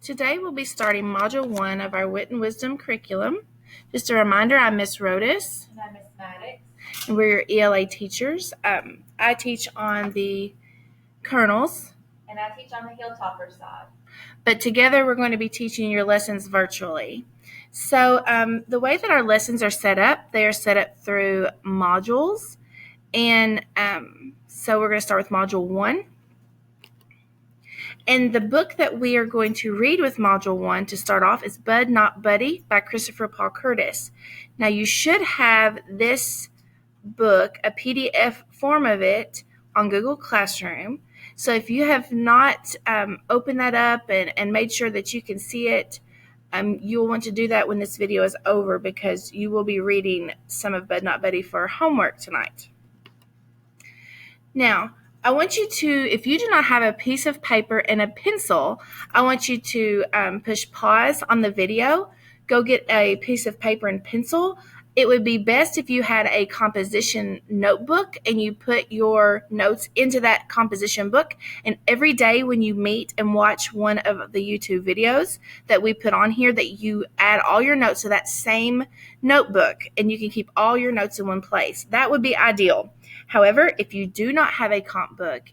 Today we'll be starting Module 1 of our Wit and Wisdom curriculum. Just a reminder, I'm Miss Rodas. And I'm Miss Maddox. And we're your ELA teachers. I teach on the kernels. And I teach on the Hilltopper side. But together we're going to be teaching your lessons virtually. So the way that our lessons are set up, they are set up through modules. And so we're going to start with Module 1. And the book that we are going to read with Module 1 to start off is Bud Not Buddy by Christopher Paul Curtis. Now you should have this book, a PDF form of it, on Google Classroom. So if you have not opened that up and made sure that you can see it, you'll want to do that when this video is over because you will be reading some of Bud Not Buddy for homework tonight. Now, I want you to, if you do not have a piece of paper and a pencil, I want you to push pause on the video, go get a piece of paper and pencil. It would be best if you had a composition notebook and you put your notes into that composition book. And every day when you meet and watch one of the YouTube videos that we put on here, that you add all your notes to that same notebook and you can keep all your notes in one place. That would be ideal. However, if you do not have a comp book,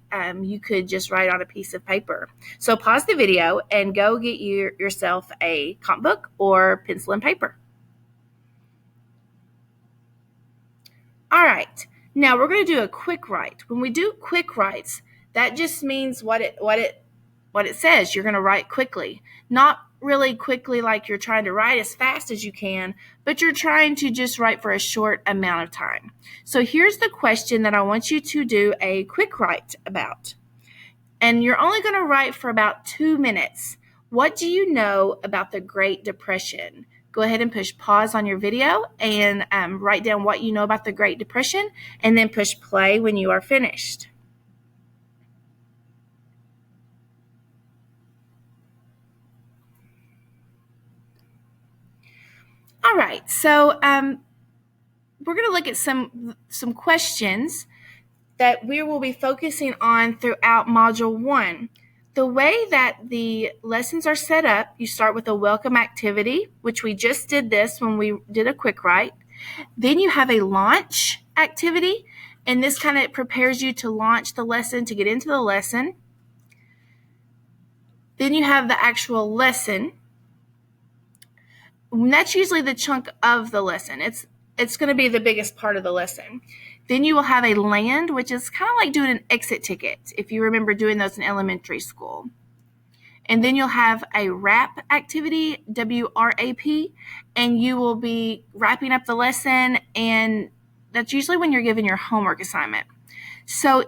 you could just write on a piece of paper. So pause the video and go get yourself a comp book or pencil and paper. All right, now we're going to do a quick write. When we do quick writes, that just means what it says. You're going to write quickly, not really quickly like you're trying to write as fast as you can, but you're trying to just write for a short amount of time. So here's the question that I want you to do a quick write about. And you're only going to write for about 2 minutes. What do you know about the Great Depression? Go ahead and push pause on your video and write down what you know about the Great Depression, and then push play when you are finished. All right, so we're going to look at some questions that we will be focusing on throughout Module 1. The way that the lessons are set up, you start with a welcome activity, which we just did this when we did a quick write. Then you have a launch activity, and this kind of prepares you to launch the lesson, to get into the lesson. Then you have the actual lesson. And that's usually the chunk of the lesson. It's going to be the biggest part of the lesson. Then you will have a land, which is kind of like doing an exit ticket, if you remember doing those in elementary school. And then you'll have a wrap activity, W-R-A-P, and you will be wrapping up the lesson, and that's usually when you're given your homework assignment. So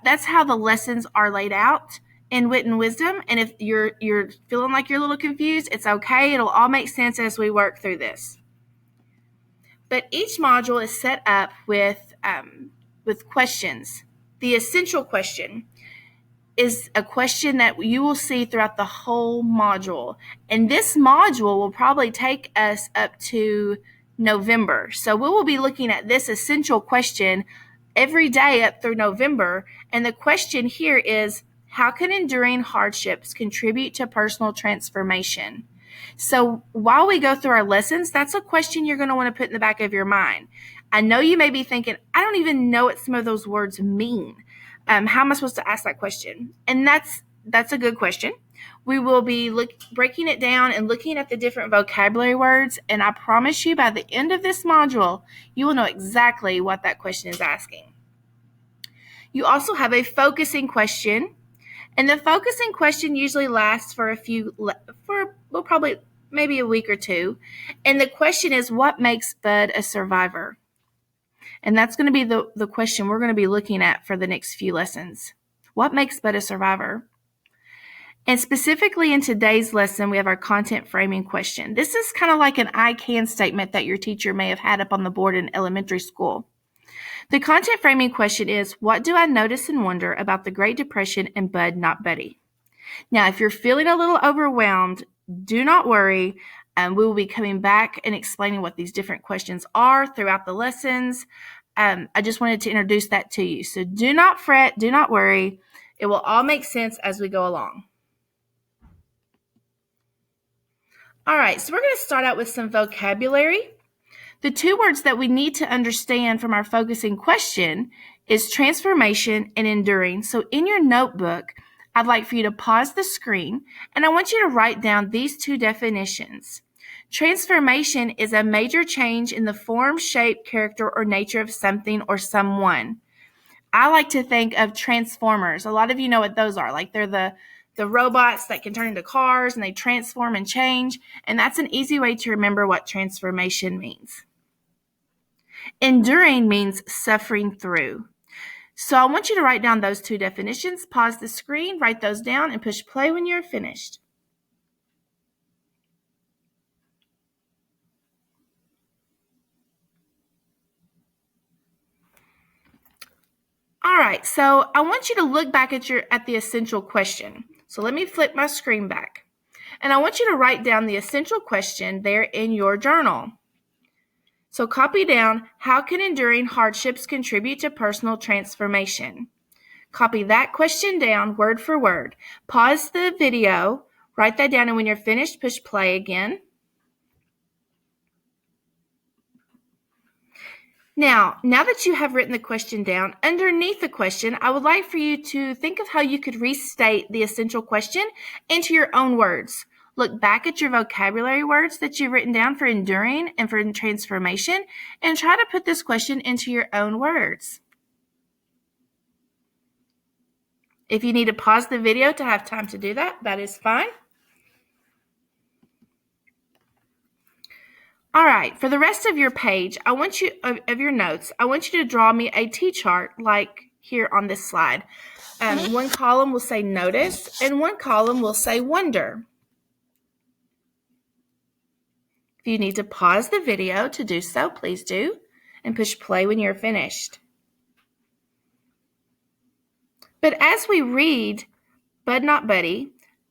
that's how the lessons are laid out in Wit and Wisdom, and if you're feeling like you're a little confused, it's okay. It'll all make sense as we work through this. But each module is set up with questions. The essential question is a question that you will see throughout the whole module. And this module will probably take us up to November. So we will be looking at this essential question every day up through November. And the question here is, how can enduring hardships contribute to personal transformation? So while we go through our lessons, that's a question you're going to want to put in the back of your mind. I know you may be thinking, I don't even know what some of those words mean. How am I supposed to ask that question? And that's a good question. We will be breaking it down and looking at the different vocabulary words. And I promise you, by the end of this module, you will know exactly what that question is asking. You also have a focusing question. And the focusing question usually lasts for probably maybe a week or two. And the question is, what makes Bud a survivor? And that's going to be the question we're going to be looking at for the next few lessons. What makes Bud a survivor? And specifically in today's lesson, we have our content framing question. This is kind of like an I can statement that your teacher may have had up on the board in elementary school. The content framing question is, what do I notice and wonder about the Great Depression and Bud Not Buddy? Now, if you're feeling a little overwhelmed, do not worry. We will be coming back and explaining what these different questions are throughout the lessons. I just wanted to introduce that to you. So do not fret, do not worry. It will all make sense as we go along. All right, so we're going to start out with some vocabulary. The two words that we need to understand from our focusing question is transformation and enduring. So in your notebook, I'd like for you to pause the screen, and I want you to write down these two definitions. Transformation is a major change in the form, shape, character, or nature of something or someone. I like to think of Transformers. A lot of you know what those are. Like they're the robots that can turn into cars and they transform and change. And that's an easy way to remember what transformation means. Enduring means suffering through. So I want you to write down those two definitions, pause the screen, write those down, and push play when you're finished. All right, so I want you to look back at the essential question. So let me flip my screen back. And I want you to write down the essential question there in your journal. So copy down, how can enduring hardships contribute to personal transformation? Copy that question down word for word. Pause the video, write that down, and when you're finished, push play again. Now that you have written the question down, underneath the question, I would like for you to think of how you could restate the essential question into your own words. Look back at your vocabulary words that you've written down for enduring and for transformation, and try to put this question into your own words. If you need to pause the video to have time to do that, that is fine. All right, for the rest of your page, of your notes, I want you to draw me a T-chart like here on this slide. One column will say notice, and one column will say wonder. If you need to pause the video to do so, please do, and push play when you're finished. But as we read Bud Not Buddy,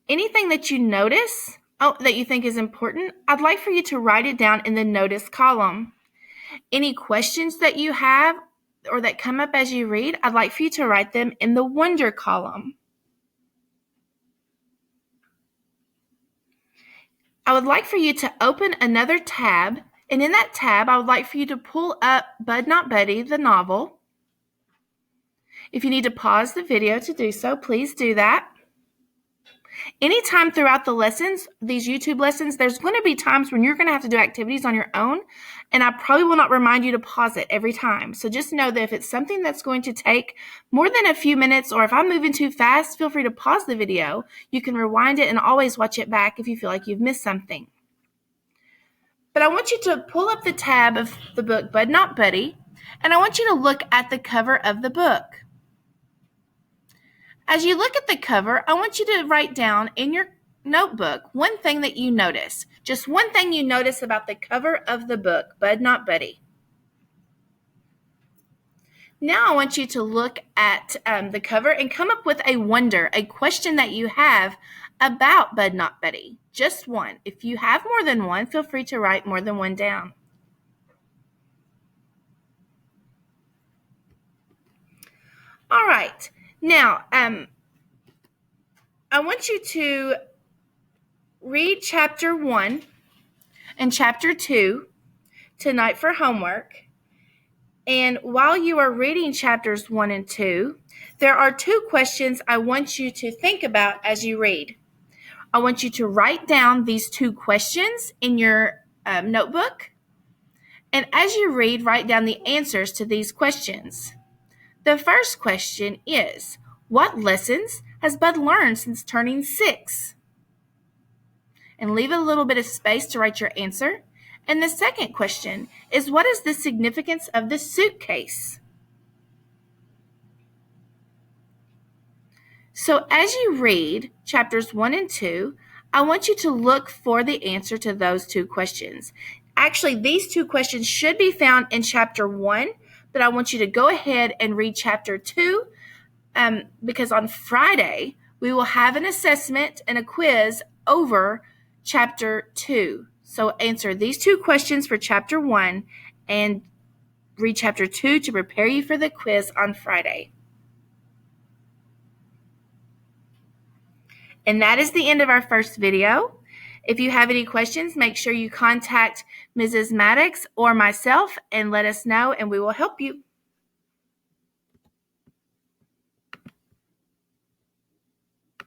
anything that you notice that you think is important, I'd like for you to write it down in the notice column. Any questions that you have or that come up as you read, I'd like for you to write them in the wonder column. I would like for you to open another tab, and in that tab, I would like for you to pull up Bud Not Buddy, the novel. If you need to pause the video to do so, please do that. Anytime throughout the lessons, these YouTube lessons, there's going to be times when you're going to have to do activities on your own, and I probably will not remind you to pause it every time. So just know that if it's something that's going to take more than a few minutes, or if I'm moving too fast, feel free to pause the video. You can rewind it and always watch it back if you feel like you've missed something. But I want you to pull up the tab of the book, Bud Not Buddy, and I want you to look at the cover of the book. As you look at the cover, I want you to write down in your notebook one thing that you notice. Just one thing you notice about the cover of the book, Bud Not Buddy. Now I want you to look at the cover and come up with a wonder, a question that you have about Bud Not Buddy. Just one. If you have more than one, feel free to write more than one down. All right. Now, I want you to read chapter 1 and chapter 2 tonight for homework. And while you are reading chapters 1 and 2, there are two questions I want you to think about as you read. I want you to write down these two questions in your notebook. And as you read, write down the answers to these questions. The first question is, what lessons has Bud learned since turning 6? And leave a little bit of space to write your answer. And the second question is, what is the significance of the suitcase? So as you read chapters 1 and 2, I want you to look for the answer to those two questions. Actually, these two questions should be found in chapter 1, but I want you to go ahead and read chapter 2 because on Friday, we will have an assessment and a quiz over chapter 2. So answer these two questions for chapter 1 and read chapter 2 to prepare you for the quiz on Friday. And that is the end of our first video. If you have any questions, make sure you contact Mrs. Maddox or myself and let us know, and we will help you.